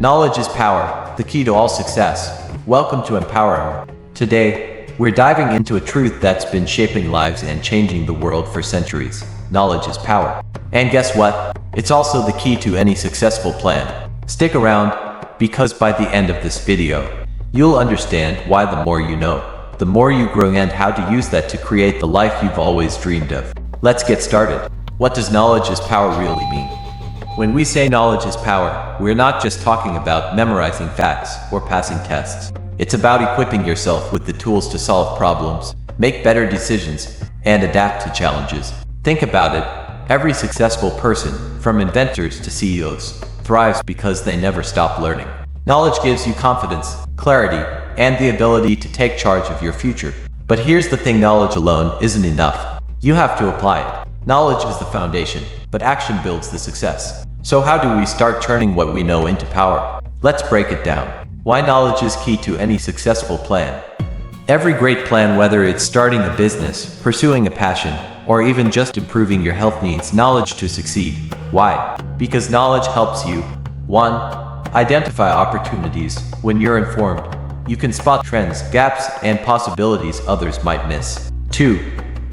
Knowledge is power, the key to all success. Welcome to Empower. Today, we're diving into a truth that's been shaping lives and changing the world for centuries. Knowledge is power. And guess what? It's also the key to any successful plan. Stick around, because by the end of this video, you'll understand why the more you know, the more you grow and how to use that to create the life you've always dreamed of. Let's get started. What does knowledge is power really mean? When we say knowledge is power, we're not just talking about memorizing facts or passing tests. It's about equipping yourself with the tools to solve problems, make better decisions, and adapt to challenges. Think about it. Every successful person, from inventors to CEOs, thrives because they never stop learning. Knowledge gives you confidence, clarity, and the ability to take charge of your future. But here's the thing, knowledge alone isn't enough. You have to apply it. Knowledge is the foundation, but action builds the success. So how do we start turning what we know into power? Let's break it down. Why knowledge is key to any successful plan. Every great plan, whether it's starting a business, pursuing a passion, or even just improving your health, needs knowledge to succeed. Why? Because knowledge helps you 1. Identify opportunities. When you're informed, you can spot trends, gaps, and possibilities others might miss. 2.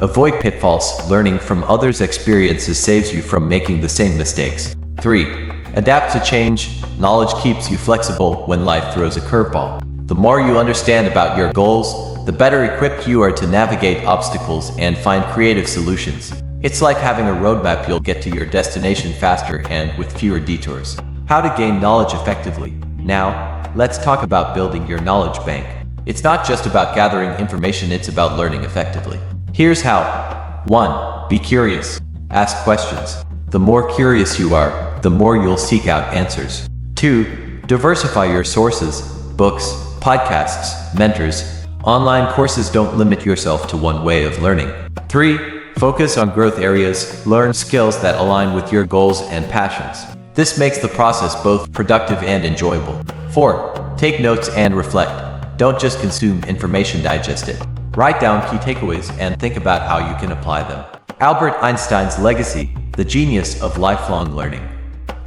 Avoid pitfalls. Learning from others' experiences saves you from making the same mistakes. 3. Adapt to change. Knowledge keeps you flexible when life throws a curveball. The more you understand about your goals, the better equipped you are to navigate obstacles and find creative solutions. It's like having a roadmap. You'll get to your destination faster and with fewer detours. How to gain knowledge effectively. Now, let's talk about building your knowledge bank. It's not just about gathering information, it's about learning effectively. Here's how. 1. Be curious. Ask questions. The more curious you are, the more you'll seek out answers. 2. Diversify your sources. Books, podcasts, mentors, online courses. Don't limit yourself to one way of learning. 3. Focus on growth areas. Learn skills that align with your goals and passions. This makes the process both productive and enjoyable. 4. Take notes and reflect. Don't just consume information, digest it. Write down key takeaways and think about how you can apply them. Albert Einstein's legacy, the genius of lifelong learning.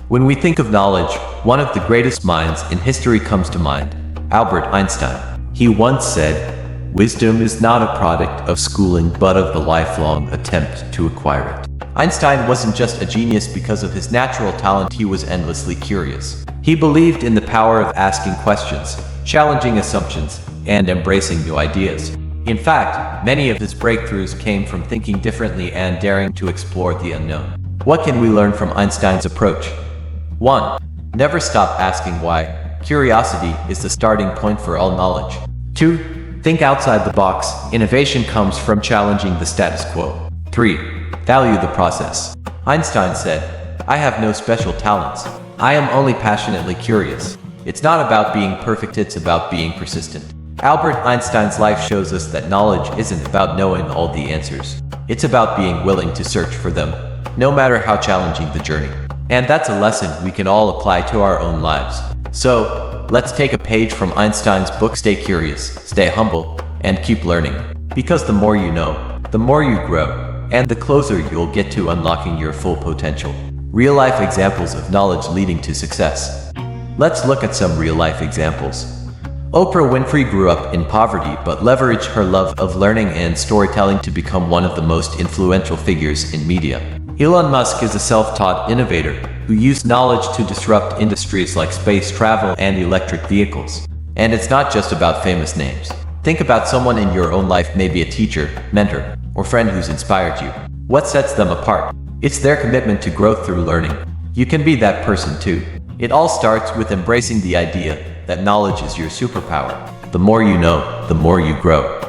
When we think of knowledge, one of the greatest minds in history comes to mind, Albert Einstein. He once said, "Wisdom is not a product of schooling but of the lifelong attempt to acquire it." Einstein wasn't just a genius because of his natural talent, he was endlessly curious. He believed in the power of asking questions, challenging assumptions, and embracing new ideas. In fact, many of his breakthroughs came from thinking differently and daring to explore the unknown. What can we learn from Einstein's approach? 1. Never stop asking why. Curiosity is the starting point for all knowledge. 2. Think outside the box. Innovation comes from challenging the status quo. 3. Value the process. Einstein said, "I have no special talents. I am only passionately curious." It's not about being perfect, it's about being persistent. Albert Einstein's life shows us that knowledge isn't about knowing all the answers. It's about being willing to search for them, no matter how challenging the journey. And that's a lesson we can all apply to our own lives. So, let's take a page from Einstein's book. Stay curious, stay humble, and keep learning. Because the more you know, the more you grow, and the closer you'll get to unlocking your full potential. Real-life examples of knowledge leading to success. Let's look at some real-life examples. Oprah Winfrey grew up in poverty but leveraged her love of learning and storytelling to become one of the most influential figures in media. Elon Musk is a self-taught innovator who used knowledge to disrupt industries like space travel and electric vehicles. And it's not just about famous names. Think about someone in your own life, maybe a teacher, mentor, or friend who's inspired you. What sets them apart? It's their commitment to growth through learning. You can be that person too. It all starts with embracing the idea that knowledge is your superpower. The more you know, the more you grow.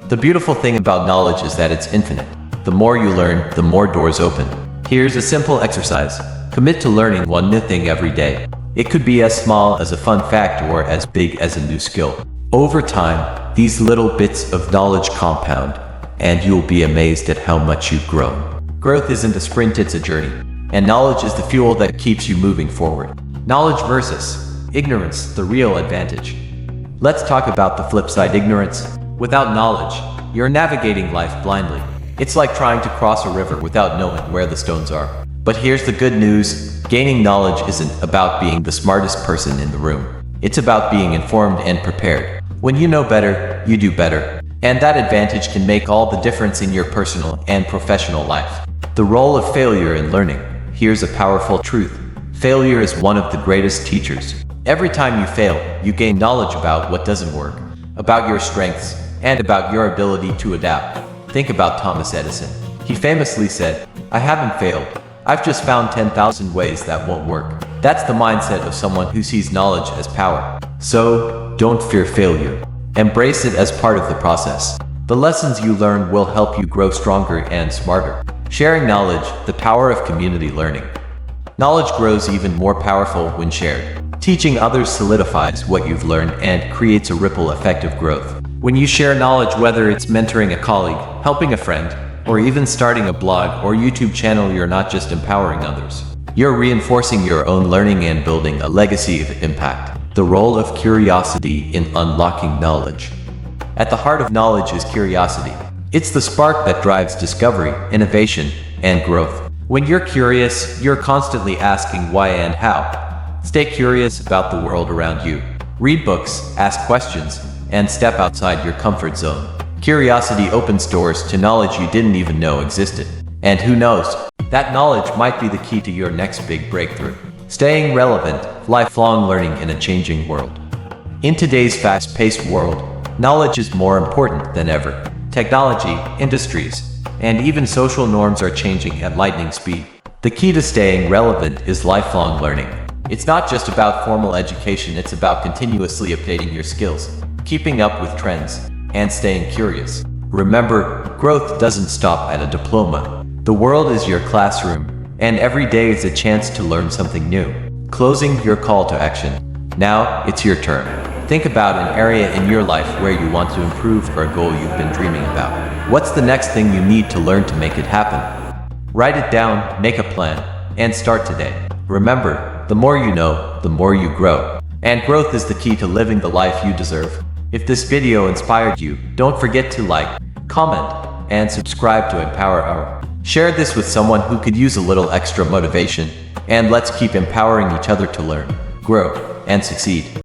The beautiful thing about knowledge is that it's infinite. The more you learn, the more doors open. Here's a simple exercise. Commit to learning one new thing every day. It could be as small as a fun fact or as big as a new skill. Over time, these little bits of knowledge compound, and you'll be amazed at how much you've grown. Growth isn't a sprint, it's a journey. And knowledge is the fuel that keeps you moving forward. Knowledge versus ignorance, the real advantage. Let's talk about the flip side, ignorance. Without knowledge, you're navigating life blindly. It's like trying to cross a river without knowing where the stones are. But here's the good news. Gaining knowledge isn't about being the smartest person in the room. It's about being informed and prepared. When you know better, you do better. And that advantage can make all the difference in your personal and professional life. The role of failure in learning. Here's a powerful truth. Failure is one of the greatest teachers. Every time you fail, you gain knowledge about what doesn't work, about your strengths, and about your ability to adapt. Think about Thomas Edison. He famously said, "I haven't failed. I've just found 10,000 ways that won't work." That's the mindset of someone who sees knowledge as power. So, don't fear failure. Embrace it as part of the process. The lessons you learn will help you grow stronger and smarter. Sharing knowledge, the power of community learning. Knowledge grows even more powerful when shared. Teaching others solidifies what you've learned and creates a ripple effect of growth. When you share knowledge, whether it's mentoring a colleague, helping a friend, or even starting a blog or YouTube channel, you're not just empowering others. You're reinforcing your own learning and building a legacy of impact. The role of curiosity in unlocking knowledge. At the heart of knowledge is curiosity. It's the spark that drives discovery, innovation, and growth. When you're curious, you're constantly asking why and how. Stay curious about the world around you. Read books, ask questions, and step outside your comfort zone. Curiosity opens doors to knowledge you didn't even know existed. And who knows, that knowledge might be the key to your next big breakthrough. Staying relevant, lifelong learning in a changing world. In today's fast-paced world, knowledge is more important than ever. Technology, industries, and even social norms are changing at lightning speed. The key to staying relevant is lifelong learning. It's not just about formal education, it's about continuously updating your skills, keeping up with trends, and staying curious. Remember, growth doesn't stop at a diploma. The world is your classroom, and every day is a chance to learn something new. Closing your call to action. Now, it's your turn. Think about an area in your life where you want to improve or a goal you've been dreaming about. What's the next thing you need to learn to make it happen? Write it down, make a plan, and start today. Remember, the more you know, the more you grow. And growth is the key to living the life you deserve. If this video inspired you, don't forget to like, comment, and subscribe to Empower Hour. Share this with someone who could use a little extra motivation, and let's keep empowering each other to learn, grow, and succeed.